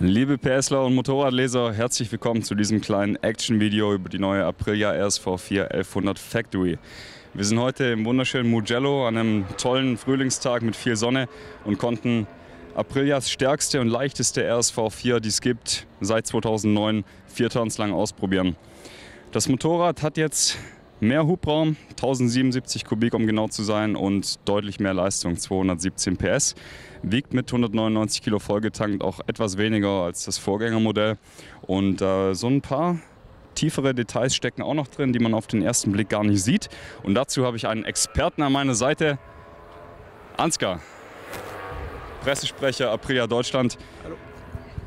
Liebe PSler und Motorradleser, herzlich willkommen zu diesem kleinen Action-Video über die neue Aprilia RSV4 1100 Factory. Wir sind heute im wunderschönen Mugello an einem tollen Frühlingstag mit viel Sonne und konnten Aprilias stärkste und leichteste RSV4, die es gibt, seit 2009 4 Tons lang ausprobieren. Das Motorrad hat jetzt mehr Hubraum, 1077 Kubik um genau zu sein, und deutlich mehr Leistung, 217 PS. Wiegt mit 199 Kilo vollgetankt auch etwas weniger als das Vorgängermodell. Und so ein paar tiefere Details stecken auch noch drin, die man auf den ersten Blick gar nicht sieht. Und dazu habe ich einen Experten an meiner Seite, Ansgar, Pressesprecher Aprilia Deutschland. Hallo.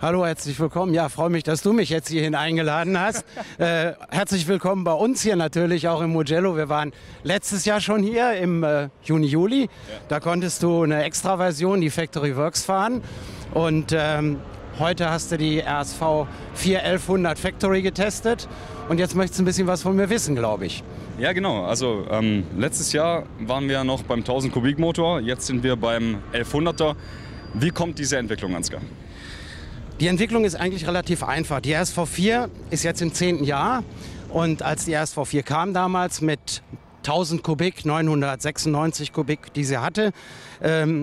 Hallo, herzlich willkommen. Ja, freue mich, dass du mich jetzt hierhin eingeladen hast. Herzlich willkommen bei uns hier natürlich auch im Mugello. Wir waren letztes Jahr schon hier im Juni, Juli. Ja. Da konntest du eine Extra-Version, die Factory Works, fahren. Und heute hast du die RSV4 1100 Factory getestet. Und jetzt möchtest du ein bisschen was von mir wissen, glaube ich. Ja, genau. Also letztes Jahr waren wir noch beim 1000 Kubik Motor. Jetzt sind wir beim 1100er. Wie kommt diese Entwicklung, Ansgar? Die Entwicklung ist eigentlich relativ einfach. Die RSV4 ist jetzt im 10. Jahr, und als die RSV4 kam damals mit 1000 Kubik, 996 Kubik, die sie hatte,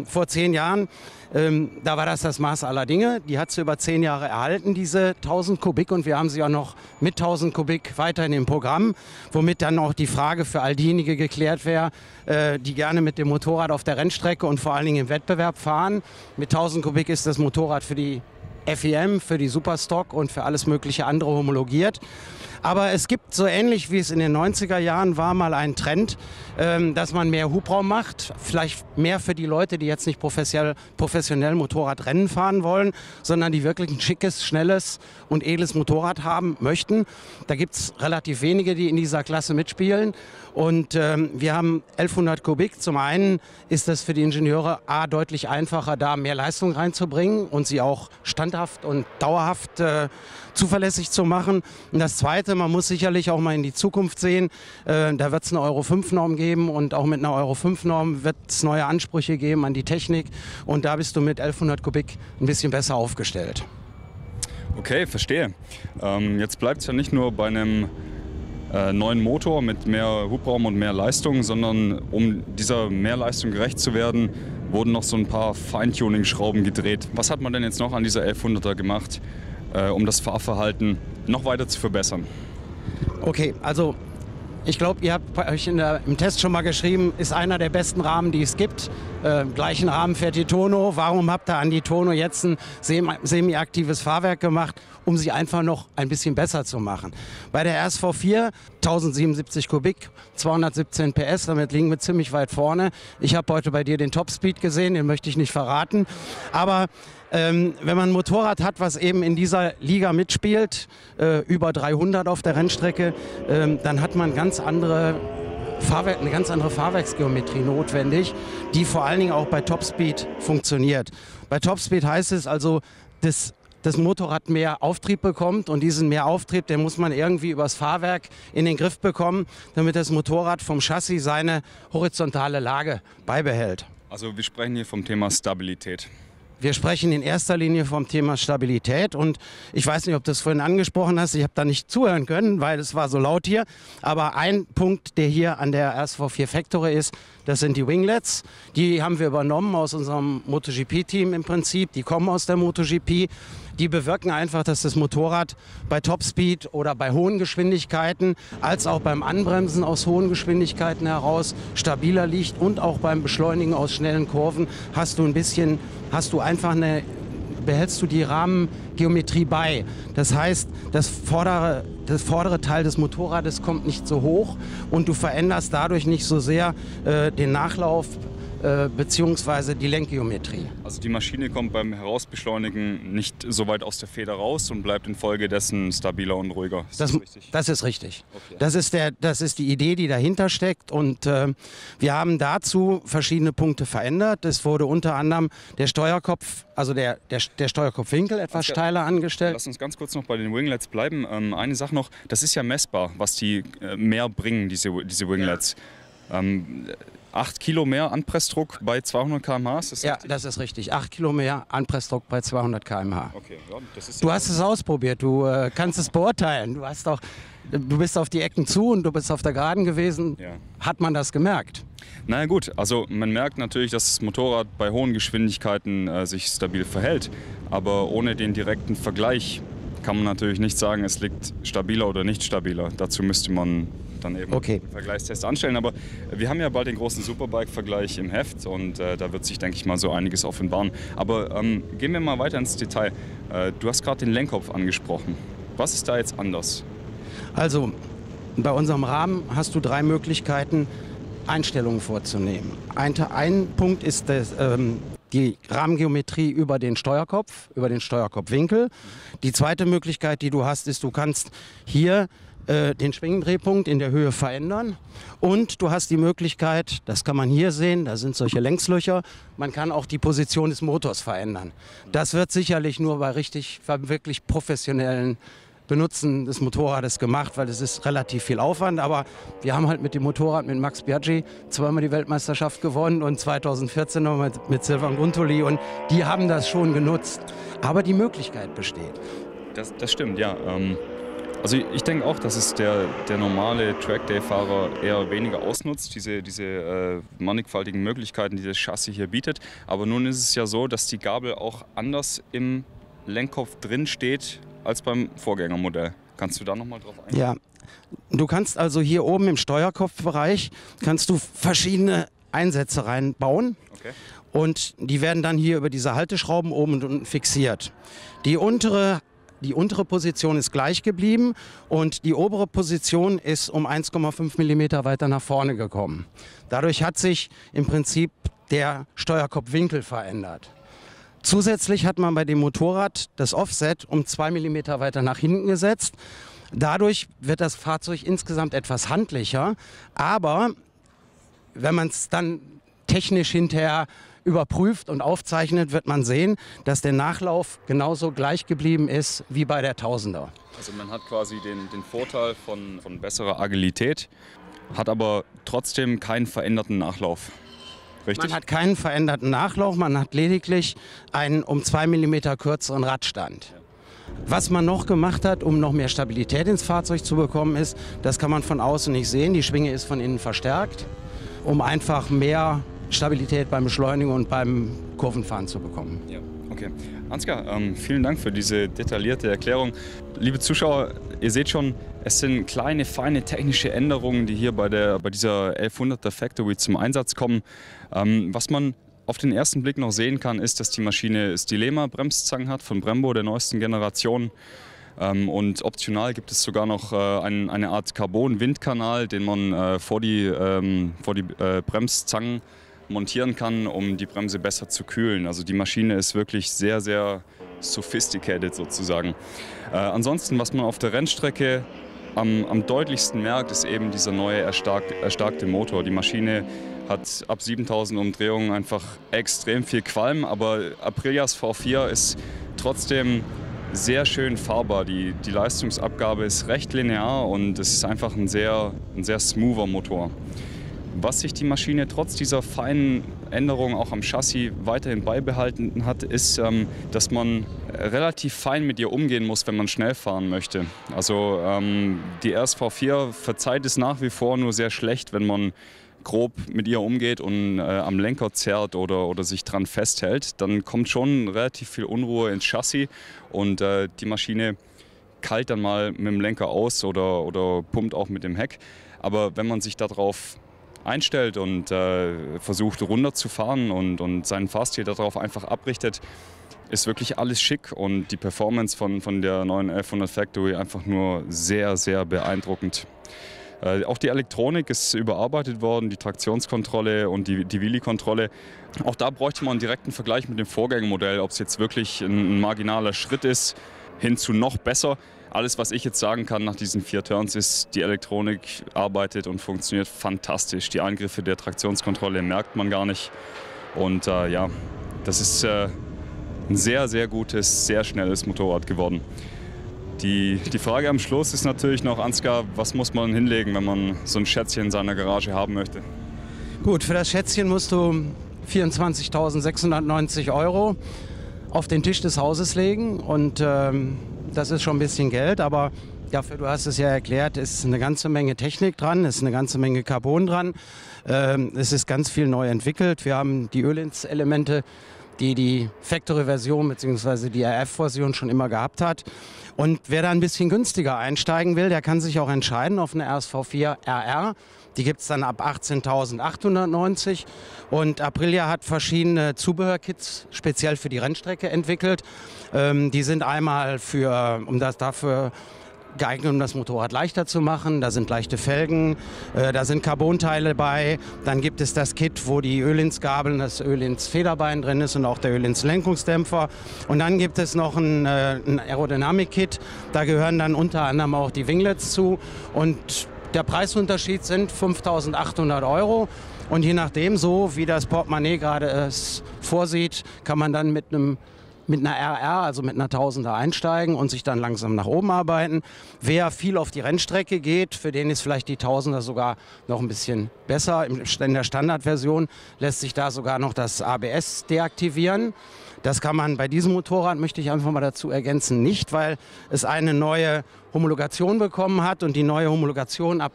vor 10 Jahren, da war das Maß aller Dinge. Die hat sie über 10 Jahre erhalten, diese 1000 Kubik, und wir haben sie auch noch mit 1000 Kubik weiterhin im Programm, womit dann auch die Frage für all diejenigen geklärt wäre, die gerne mit dem Motorrad auf der Rennstrecke und vor allen Dingen im Wettbewerb fahren. Mit 1000 Kubik ist das Motorrad für die FEM, für die Superstock und für alles mögliche andere homologiert. Aber es gibt, so ähnlich wie es in den 90er Jahren war, mal einen Trend, dass man mehr Hubraum macht. Vielleicht mehr für die Leute, die jetzt nicht professionell Motorradrennen fahren wollen, sondern die wirklich ein schickes, schnelles und edles Motorrad haben möchten. Da gibt es relativ wenige, die in dieser Klasse mitspielen. Und wir haben 1100 Kubik. Zum einen ist es für die Ingenieure deutlich einfacher, da mehr Leistung reinzubringen und sie auch standhaft und dauerhaft zuverlässig zu machen. Und das Zweite, man muss sicherlich auch mal in die Zukunft sehen. Da wird es eine Euro-5-Norm geben, und auch mit einer Euro-5-Norm wird es neue Ansprüche geben an die Technik. Und da bist du mit 1100 Kubik ein bisschen besser aufgestellt. Okay, verstehe. Jetzt bleibt es ja nicht nur bei einem neuen Motor mit mehr Hubraum und mehr Leistung, sondern um dieser Mehrleistung gerecht zu werden, wurden noch so ein paar Feintuning-Schrauben gedreht. Was hat man denn jetzt noch an dieser 1100er gemacht, um das Fahrverhalten noch weiter zu verbessern? Okay, also ich glaube, ihr habt bei euch im Test schon mal geschrieben, ist einer der besten Rahmen, die es gibt. Gleichen Rahmen fährt die Tono. Warum habt ihr an die Tono jetzt ein semi-aktives Fahrwerk gemacht, um sie einfach noch ein bisschen besser zu machen? Bei der RSV4 1077 Kubik, 217 PS, damit liegen wir ziemlich weit vorne. Ich habe heute bei dir den Topspeed gesehen, den möchte ich nicht verraten. Aber wenn man ein Motorrad hat, was eben in dieser Liga mitspielt, über 300 auf der Rennstrecke, dann hat man eine ganz andere Fahrwerksgeometrie notwendig, die vor allen Dingen auch bei Topspeed funktioniert. Bei Topspeed heißt es also, dass das Motorrad mehr Auftrieb bekommt, und diesen mehr Auftrieb, den muss man irgendwie übers Fahrwerk in den Griff bekommen, damit das Motorrad vom Chassis seine horizontale Lage beibehält. Also wir sprechen hier vom Thema Stabilität. Wir sprechen in erster Linie vom Thema Stabilität, und ich weiß nicht, ob du es vorhin angesprochen hast, ich habe da nicht zuhören können, weil es war so laut hier, aber ein Punkt, der hier an der RSV4 Factory ist, das sind die Winglets. Die haben wir übernommen aus unserem MotoGP-Team im Prinzip, die kommen aus der MotoGP. Die bewirken einfach, dass das Motorrad bei Topspeed oder bei hohen Geschwindigkeiten als auch beim Anbremsen aus hohen Geschwindigkeiten heraus stabiler liegt, und auch beim Beschleunigen aus schnellen Kurven behältst du die Rahmengeometrie bei. Das heißt, das vordere Teil des Motorrades kommt nicht so hoch, und du veränderst dadurch nicht so sehr den Nachlauf beziehungsweise die Lenkgeometrie. Also die Maschine kommt beim Herausbeschleunigen nicht so weit aus der Feder raus und bleibt infolgedessen stabiler und ruhiger. Ist das richtig? Das ist richtig. Okay. Das ist die Idee, die dahinter steckt, und wir haben dazu verschiedene Punkte verändert. Es wurde unter anderem der Steuerkopf, also der Steuerkopfwinkel etwas steiler angestellt. Lass uns ganz kurz noch bei den Winglets bleiben. Eine Sache noch, das ist ja messbar, was die mehr bringen, diese Winglets. Ja. 8 Kilo mehr Anpressdruck bei 200 km/h, ist das Ja, richtig? das ist richtig. 8 Kilo mehr Anpressdruck bei 200 km/h. Okay, ja, das ist Du hast es ausprobiert, du kannst es beurteilen. Du bist auf die Ecken zu und du bist auf der Geraden gewesen. Ja. Hat man das gemerkt? Na gut, also man merkt natürlich, dass das Motorrad bei hohen Geschwindigkeiten sich stabil verhält, aber ohne den direkten Vergleich kann man natürlich nicht sagen, es liegt stabiler oder nicht stabiler. Dazu müsste man dann eben einen Vergleichstest anstellen. Aber wir haben ja bald den großen Superbike-Vergleich im Heft und da wird sich, denke ich mal, so einiges offenbaren. Aber gehen wir mal weiter ins Detail. Du hast gerade den Lenkkopf angesprochen. Was ist da jetzt anders? Also, bei unserem Rahmen hast du 3 Möglichkeiten, Einstellungen vorzunehmen. Ein Punkt ist die Rahmengeometrie über den Steuerkopfwinkel. Die zweite Möglichkeit, die du hast, ist, du kannst hier den Schwingendrehpunkt in der Höhe verändern und du hast die Möglichkeit, das kann man hier sehen, da sind solche Längslöcher, man kann auch die Position des Motors verändern. Das wird sicherlich nur bei wirklich professionellen Benutzen des Motorrades gemacht, weil es ist relativ viel Aufwand, aber wir haben halt mit dem Motorrad mit Max Biaggi zweimal die Weltmeisterschaft gewonnen und 2014 noch mit Silvan Guntoli und die haben das schon genutzt, aber die Möglichkeit besteht. Das stimmt, ja. Also ich denke auch, dass es der normale Trackday-Fahrer eher weniger ausnutzt, diese mannigfaltigen Möglichkeiten, die das Chassis hier bietet. Aber nun ist es ja so, dass die Gabel auch anders im Lenkkopf drin steht als beim Vorgängermodell. Kannst du da nochmal drauf eingehen? Ja, du kannst also hier oben im Steuerkopfbereich kannst du verschiedene Einsätze reinbauen. Okay. Und die werden dann hier über diese Halteschrauben oben und unten fixiert. Die untere Position ist gleich geblieben und die obere Position ist um 1,5 mm weiter nach vorne gekommen. Dadurch hat sich im Prinzip der Steuerkopfwinkel verändert. Zusätzlich hat man bei dem Motorrad das Offset um 2 mm weiter nach hinten gesetzt. Dadurch wird das Fahrzeug insgesamt etwas handlicher, aber wenn man es dann technisch hinterher überprüft und aufzeichnet, wird man sehen, dass der Nachlauf genauso gleich geblieben ist wie bei der Tausender. Also man hat quasi den Vorteil von besserer Agilität, hat aber trotzdem keinen veränderten Nachlauf. Richtig? Man hat keinen veränderten Nachlauf, man hat lediglich einen um 2 mm kürzeren Radstand. Was man noch gemacht hat, um noch mehr Stabilität ins Fahrzeug zu bekommen, ist, das kann man von außen nicht sehen, die Schwinge ist von innen verstärkt, um einfach mehr Stabilität beim Beschleunigen und beim Kurvenfahren zu bekommen. Ja, okay. Ansgar, vielen Dank für diese detaillierte Erklärung. Liebe Zuschauer, ihr seht schon, es sind kleine, feine technische Änderungen, die hier bei dieser 1100er Factory zum Einsatz kommen. Was man auf den ersten Blick noch sehen kann, ist, dass die Maschine Stilema-Bremszangen hat von Brembo der neuesten Generation. Und optional gibt es sogar noch eine Art Carbon-Windkanal, den man vor die Bremszangen montieren kann, um die Bremse besser zu kühlen. Also die Maschine ist wirklich sehr, sehr sophisticated sozusagen. Ansonsten, was man auf der Rennstrecke am deutlichsten merkt, ist eben dieser neue erstarkte Motor. Die Maschine hat ab 7000 Umdrehungen einfach extrem viel Qualm, aber Aprilias V4 ist trotzdem sehr schön fahrbar. Die Leistungsabgabe ist recht linear und es ist einfach ein sehr smoother Motor. Was sich die Maschine trotz dieser feinen Änderungen auch am Chassis weiterhin beibehalten hat, ist, dass man relativ fein mit ihr umgehen muss, wenn man schnell fahren möchte. Also die RSV4 verzeiht es nach wie vor nur sehr schlecht, wenn man grob mit ihr umgeht und am Lenker zerrt oder sich dran festhält. Dann kommt schon relativ viel Unruhe ins Chassis und die Maschine keilt dann mal mit dem Lenker aus oder pumpt auch mit dem Heck. Aber wenn man sich darauf einstellt und versucht runterzufahren und seinen Fahrstil darauf einfach abrichtet, ist wirklich alles schick und die Performance von der neuen 1100 Factory einfach nur sehr, sehr beeindruckend. Auch die Elektronik ist überarbeitet worden, die Traktionskontrolle und die Wheelie-Kontrolle. Auch da bräuchte man einen direkten Vergleich mit dem Vorgängermodell, ob es jetzt wirklich ein marginaler Schritt ist, hin zu noch besser. Alles, was ich jetzt sagen kann nach diesen 4 Turns, ist, die Elektronik arbeitet und funktioniert fantastisch. Die Eingriffe der Traktionskontrolle merkt man gar nicht. Und ja, das ist ein sehr, sehr gutes, sehr schnelles Motorrad geworden. Die Frage am Schluss ist natürlich noch, Ansgar, was muss man hinlegen, wenn man so ein Schätzchen in seiner Garage haben möchte? Gut, für das Schätzchen musst du 24.690 € auf den Tisch des Hauses legen und das ist schon ein bisschen Geld, aber dafür, du hast es ja erklärt, ist eine ganze Menge Technik dran, ist eine ganze Menge Carbon dran, es ist ganz viel neu entwickelt. Wir haben die Öhlins-Elemente, die Factory-Version bzw. die RF-Version schon immer gehabt hat. Und wer da ein bisschen günstiger einsteigen will, der kann sich auch entscheiden auf eine RSV4 RR. Die gibt es dann ab 18.890 und Aprilia hat verschiedene Zubehörkits speziell für die Rennstrecke entwickelt. Die sind einmal dafür geeignet, um das Motorrad leichter zu machen. Da sind leichte Felgen, da sind Carbonteile bei. Dann gibt es das Kit, wo die Öhlins-Gabeln, das Öhlins-Federbein drin ist und auch der Öhlins-Lenkungsdämpfer. Und dann gibt es noch ein Aerodynamik-Kit. Da gehören dann unter anderem auch die Winglets zu. Und der Preisunterschied sind 5.800 €. Und je nachdem, so wie das Portemonnaie gerade es vorsieht, kann man dann mit einer RR, also mit einer 1000er einsteigen und sich dann langsam nach oben arbeiten. Wer viel auf die Rennstrecke geht, für den ist vielleicht die 1000er sogar noch ein bisschen besser. In der Standardversion lässt sich da sogar noch das ABS deaktivieren. Das kann man bei diesem Motorrad, möchte ich einfach mal dazu ergänzen, nicht, weil es eine neue Homologation bekommen hat und die neue Homologation ab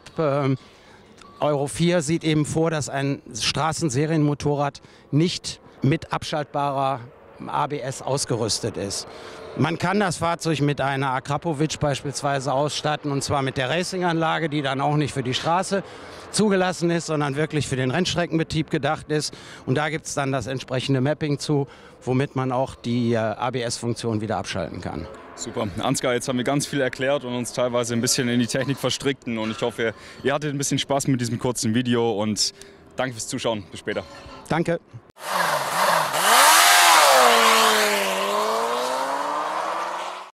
Euro 4 sieht eben vor, dass ein Straßenserienmotorrad nicht mit abschaltbarer ABS ausgerüstet ist. Man kann das Fahrzeug mit einer Akrapovic beispielsweise ausstatten, und zwar mit der Racinganlage, die dann auch nicht für die Straße zugelassen ist, sondern wirklich für den Rennstreckenbetrieb gedacht ist. Und da gibt es dann das entsprechende Mapping zu, womit man auch die ABS-Funktion wieder abschalten kann. Super. Ansgar, jetzt haben wir ganz viel erklärt und uns teilweise ein bisschen in die Technik verstrickten. Und ich hoffe, ihr hattet ein bisschen Spaß mit diesem kurzen Video und danke fürs Zuschauen. Bis später. Danke.